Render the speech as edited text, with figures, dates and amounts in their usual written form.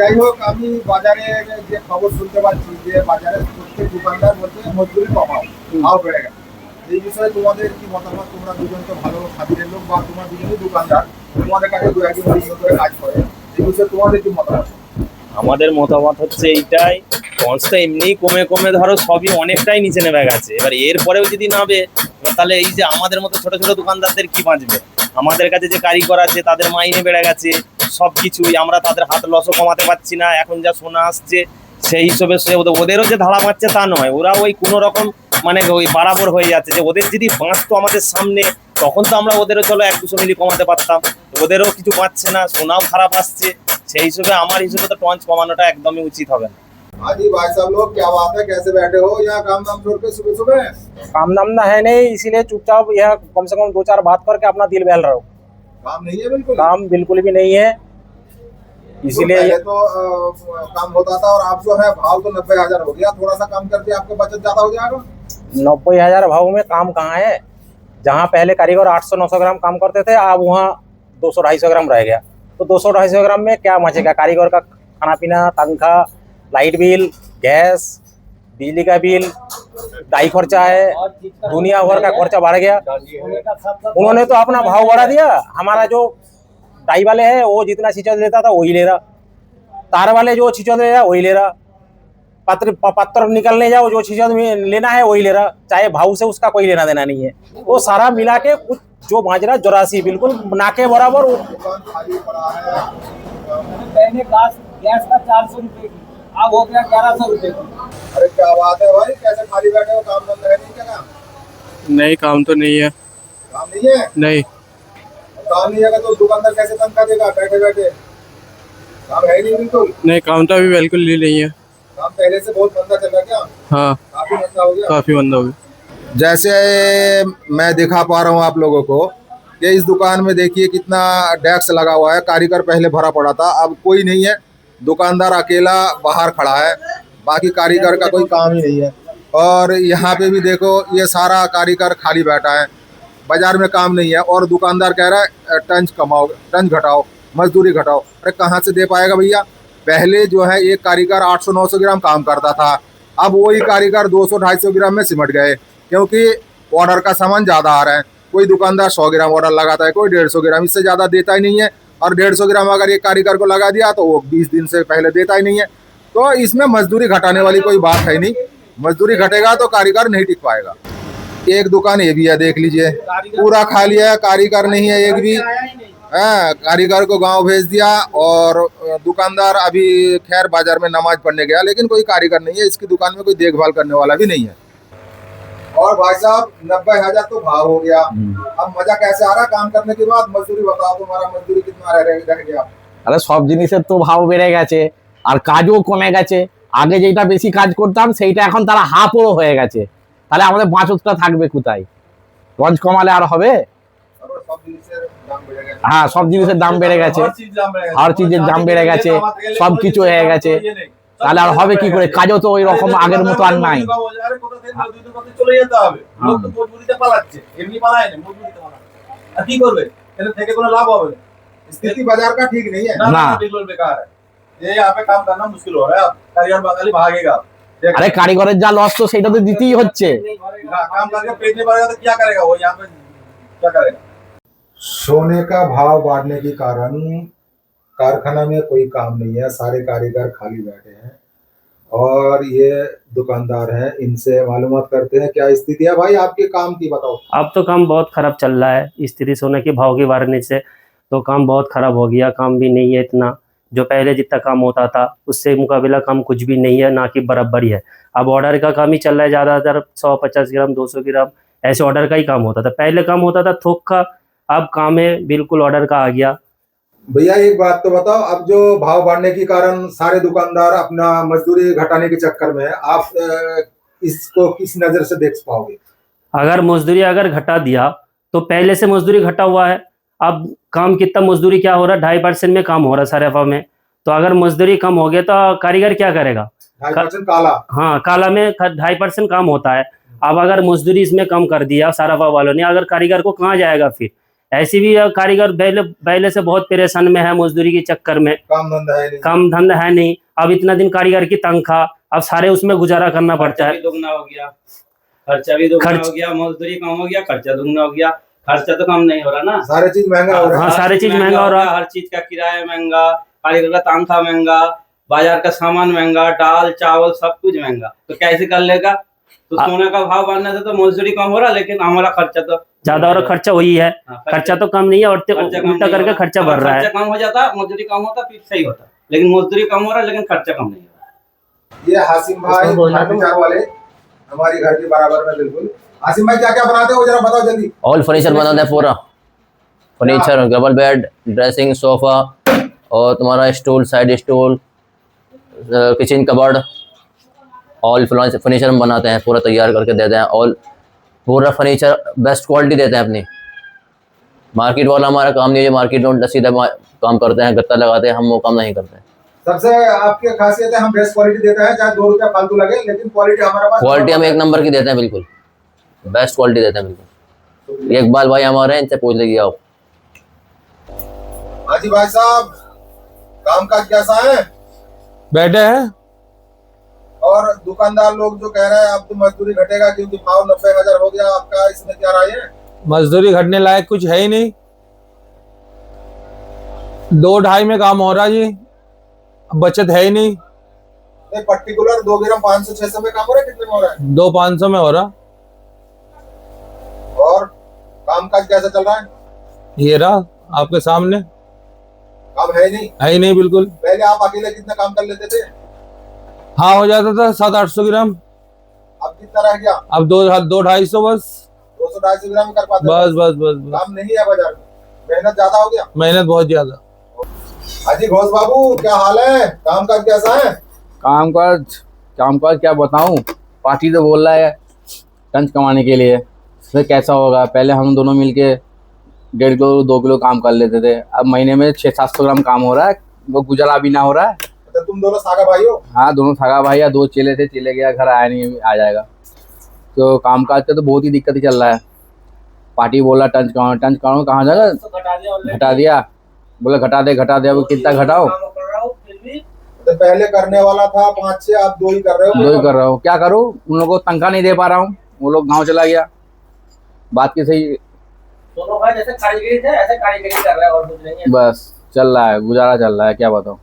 যাই হোক, আমি বাজারে যে খবর শুনতে পাচ্ছি যে বাজারে প্রত্যেক দোকানদার বলছে মজদুরি কমাও, ভাও বেড়ে গেছে। এই বিষয়ে তোমাদের কি মতামত? তোমরা দুজন তো ভালো খাতিরের লোক, বা তোমরা দুজনই দোকানদার, তোমাদের কাছে দু একজন অভিজ্ঞ করে কাজ করে, এই বিষয়ে তোমাদের কি মতামত? আমাদের মতামত হচ্ছে এইটাই, পঞ্চ তো এমনিই কমে কমে ধরো সবই অনেকটাই নিচে নেমে গেছে। এবার এরপরেও যদি নামে, তাহলে এই যে আমাদের মতো ছোট ছোট দোকানদারদের কি বাঁচবে? আমাদের কাছে যে কারিগর আছে তাদের মাইনে বেড়ে গেছে, সব কিছুই আমরা তাদের হাত লসও কমাতে পারছি না। এখন যা শোনা আসছে সেই হিসেবে ওদেরও যে ধারা পাচ্ছে তা নয়, ওরা ওই কোনো রকম মানে ওই বরাবর হয়ে যাচ্ছে। যে ওদের যদি বাঁচতো আমাদের সামনে, তখন তো আমরা ওদেরও চলো 1-200 মিলি কমাতে পারতাম। ওদেরও কিছু পাচ্ছে না, শোনাও খারাপ আসছে। সেই হিসেবে আমার হিসেবে তো টঞ্চ কমানোটা একদমই উচিত হবে না। हाँ जी भाई साहब, लोग क्या बात है, कैसे बैठे हो? यहाँ काम धाम छोड़ के सुबह सुबह? काम धाम ना है नहीं, इसीलिए चुपचाप यह कम से कम 2-4 बात करके अपना दिल बहल रहा हो। काम नहीं है बिल्कुल? काम बिल्कुल भी नहीं है, इसीलिए पहले तो काम होता था, और आप जो है भाव तो 90,000 हो गया। थोड़ा सा कम करके आपको बचत ज्यादा हो जाएगा। 90,000 भाव में काम कहाँ है? जहाँ पहले कारीगर 800-900 ग्राम काम करते थे, अब वहाँ 200-250 ग्राम रह गया। तो 200-250 ग्राम में क्या बचेगा? कारीगर का खाना पीना, तनख्वाह, लाइट बिल, गैस, बिजली का बिल, डाई खर्चा है, दुनिया भर का खर्चा बढ़ गया। उन्होंने तो अपना भाव बढ़ा दिया। हमारा जो डाई वाले है वो जितना छींचा लेता था वही ले रहा, तार वाले जो छींचा ले रहा वही ले रहा, पत्थर निकलने जाओ जो छींचा लेना है वही ले रहा, चाहे भाव से उसका कोई लेना देना नहीं है। वो सारा मिला के कुछ जो भाज रहा 84 बिल्कुल नाके बराबर। दुकान खाली पड़ा है। पहले गैस का 400 रुपए की, अब हो गया 1100 रुपए की। अरे क्या बात है भाई, कैसे खाली बैठे हो? काम धंधा है नहीं क्या? काम नहीं, काम तो नहीं है। काम नहीं है? नहीं। काम नहीं है तो दुकानदार कैसे तनख्वाह देगा बैठे बैठे? काम है ही नहीं बिल्कुल? नहीं, काम तो अभी बिल्कुल नहीं है। काम पहले से बहुत मंदा चल रहा है क्या? हाँ, काफी मंदा हो गया। काफी मंदा हो गया। जैसे मैं दिखा पा रहा हूँ आप लोगों को कि इस दुकान में देखिए कितना डेस्क लगा हुआ है। कारीगर पहले भरा पड़ा था, अब कोई नहीं है। दुकानदार अकेला बाहर खड़ा है, बाकी कारीगर का कोई काम ही नहीं है। और यहाँ पे भी देखो, ये सारा कारीगर खाली बैठा है, बाजार में काम नहीं है। और दुकानदार कह रहा है टंच कमाओ, टंच घटाओ, मजदूरी घटाओ। अरे कहाँ से दे पाएगा भैया? पहले जो है एक कारीगर 800-900 ग्राम काम करता था, अब वही कारीगर 200-250 ग्राम में सिमट गए, क्योंकि ऑर्डर का सामान ज़्यादा आ रहा है। कोई दुकानदार 100 ग्राम ऑर्डर लगाता है, कोई 150 ग्राम, इससे ज़्यादा देता ही नहीं है। और 150 ग्राम अगर एक कारीगर को लगा दिया तो वो 20 दिन से पहले देता ही नहीं है। तो इसमें मजदूरी घटाने वाली कोई बात है नहीं। मजदूरी घटेगा तो कारीगर नहीं टिक पाएगा। एक दुकान ये भी है, देख लीजिए, पूरा खाली है, कारीगर नहीं है एक भी। कारीगर को गांव भेज दिया। और दुकानदार अभी खैर बाजार में नमाज पढ़ने गया, लेकिन कोई कारीगर नहीं है। इसकी दुकान में कोई देखभाल करने वाला भी नहीं है। और भाई साहब 90,000 तो भाव हो गया, अब मजा कैसे आ रहा काम करने के बाद? मजदूरी बताओ, तुम्हारा मजदूरी कितना रह गया? তাহলে সব জিনিসের তো ভাव বেড়ে গেছে, আর কাজও কমে গেছে। আগে যেটা বেশি কাজ করতাম সেইটা এখন তারা হাফও হয়ে গেছে। তাহলে আমাদের বাঁচতটা থাকবে কোথায়? রঞ্জ কমালে আর হবে? হ্যাঁ, সব জিনিসের দাম বেড়ে গেছে, হর চিজের দাম বেড়ে গেছে, সব কিছু হয়ে গেছে। তাহলে আর হবে কি করে? কাজও তো ওই রকম আগের মতো আর নাই। स्थिति बाजार का ठीक नहीं है ना, बिल्कुल बेकार है। ये यहाँ पे काम करना मुश्किल हो रहा है। अब कारीगर बंगाली भागेगा। আরে কারিগরের যা লস তো সেটা তো দিতেই হচ্ছে। काम करके पेट नहीं भरेगा तो क्या करेगा वो? यहाँ पे क्या करेगा? सोने का भाव बढ़ने के कारण कारखाना में कोई काम नहीं है, सारे कारीगर खाली बैठे हैं। और ये दुकानदार हैं, इनसे मालूमात करते हैं क्या स्थिति है। भाई आपके काम की बताओ। अब तो काम बहुत खराब चल रहा है, स्थिति सोने के भाव के बढ़ने से तो काम बहुत खराब हो गया। काम भी नहीं है इतना, जो पहले जितना काम होता था उससे मुकाबला काम कुछ भी नहीं है, ना कि बराबर ही है। अब ऑर्डर का काम ही चल रहा है, ज़्यादातर 150 ग्राम 200 ग्राम ऐसे ऑर्डर का ही काम होता था। पहले काम होता था थोक का, अब काम है बिल्कुल ऑर्डर का आ गया। भैया एक बात तो बताओ, अब जो भाव बढ़ने के कारण सारे दुकानदार अपना मजदूरी घटाने के चक्कर में है, आप इसको किस नजर से देख पाओगे? अगर मजदूरी घटा दिया तो पहले से मजदूरी घटा हुआ है। अब काम कितना मजदूरी क्या हो रहा है? 2.5% में काम हो रहा है सारेफा में। तो अगर मजदूरी कम हो गया तो कारीगर क्या करेगा? 2.5% काला। हाँ, काला में 2.5% काम होता है। अब अगर मजदूरी इसमें कम कर दिया साराफा वालों ने, अगर कारीगर को कहाँ जाएगा फिर? ऐसी भी कारीगर पहले पहले से बहुत परेशान में है मजदूरी के चक्कर में, काम धंधा है नहीं। काम धंधा है नहीं। अब इतना दिन कारीगर की तनख्वाह, अब सारे उसमें गुजारा करना पड़ता है। दुगना हो गया, खर्चा भी दुगना हो गया, मजदूरी कम हो गया, खर्चा दुगना हो गया। खर्चा तो कम नहीं हो रहा ना, सारे चीज महंगा हो रहा है। हाँ, सारे चीज महंगा हो रहा है। हर चीज का किराया महंगा, कारीगर का तनख्वाह महंगा, बाजार का सामान महंगा, दाल चावल सब कुछ महंगा, तो कैसे कर लेगा? तो सोने का भाव बढ़ने से तो मजदूरी कम हो रहा, लेकिन हमारा खर्चा तो ज्यादा और खर्चा वही है। खर्चा तो कम नहीं है और खर्चा कम उल्टा नहीं करके हो रहा। खर्चा बढ़ रहा है। खर्चा कम हो जाता, मजदूरी कम होता, फिर सही होता, लेकिन मजदूरी कम हो रहा है लेकिन खर्चा कम नहीं हो रहा। ये हासिम भाई फर्नीचर वाले हमारी घर के बराबर में बिल्कुल। हासिम भाई क्या क्या बनाते हो जरा बताओ जल्दी। ऑल फर्नीचर बनाते हैं पूरा, furniture, double bed, dressing, sofa और तुम्हारा stool, side stool, kitchen cupboard, all furniture हम बनाते हैं, पूरा तैयार करके देते हैं। ऑल पूरा फर्नीचर बेस्ट क्वालिटी देते हैं अपनी। मार्केट वाला हमारा काम नहीं है, मार्केट में उल्टा सीधा काम करते हैं, गत्ता लगाते हैं, हम वो काम नहीं करते हैं। सबसे आपकी खासियत है हम बेस्ट क्वालिटी देते हैं, चाहे 2 रुपया फालतू लगे, लेकिन क्वालिटी हमारे पास क्वालिटी हम एक नंबर की देते हैं, बिल्कुल बेस्ट क्वालिटी देते हैं बिल्कुल। इकबाल भाई हमारे हैं, इनसे पूछ लीजिए आप। हाँ जी भाई साहब, काम काज कैसा है? बैठे हैं। और दुकानदार लोग जो कह रहे हैं अब तो मजदूरी घटेगा क्योंकि भाव 90,000 हो गया, आपका इसमें क्या राय है? मजदूरी घटने लायक कुछ है ही नहीं, 2-2.5 में काम हो रहा जी, बचत है ही नहीं। पर्टिकुलर 2 ग्राम 500-600 में काम हो रहा है, कितने में हो रहा है? 2-500 में हो रहा। और काम काज कैसा चल रहा है? ये रहा आपके सामने, काम है नहीं, है ही नहीं बिल्कुल। पहले आप अकेले कितना काम कर लेते थे? हाँ, हो जाता था 700-800 ग्राम, अब कितना रह गया? अब 200-250 बस, 200-250 ग्राम कर पाते बस बस बस बस। काम नहीं है बाजार में, मेहनत ज्यादा हो गया। मेहनत बहुत ज्यादा। हाजी घोष बाबू क्या हाल है, काम काज कैसा है? कामकाज क्या बताऊं, पार्टी तो बोल रहा है टंच कमाने के लिए, फिर कैसा होगा। पहले हम दोनों मिलके 1.5 किलो 2 किलो काम कर लेते थे, अब महीने में 600-700 ग्राम काम हो रहा है, वो गुजारा भी ना हो रहा है। तो तुम दोनों सागा भाई हो? हाँ, दोनों सगा भाई है, 2 चेले थे, चले गया, घर आया नहीं, आ जाएगा। तो कामकाज का तो बहुत ही दिक्कत ही चल रहा है। पार्टी बोला टंच कमाओ, कहाँ जाएगा, घटा दिया, बोला घटा दे, अब कितना घटाओ। तो पहले करने वाला था 5-6, आप 2 ही कर रहे हो। 2 ही कर रहा हूँ, क्या करूँ, उन लोगों को तनख्वाह नहीं दे पा रहा हूँ, वो लोग गाँव चला गया। बात की सही, दोनों भाई जैसे कारीगरी थे ऐसे कारीगरी कर रहे हैं और कुछ नहीं है। बस चल रहा है, गुजारा चल रहा है, क्या बताऊँ।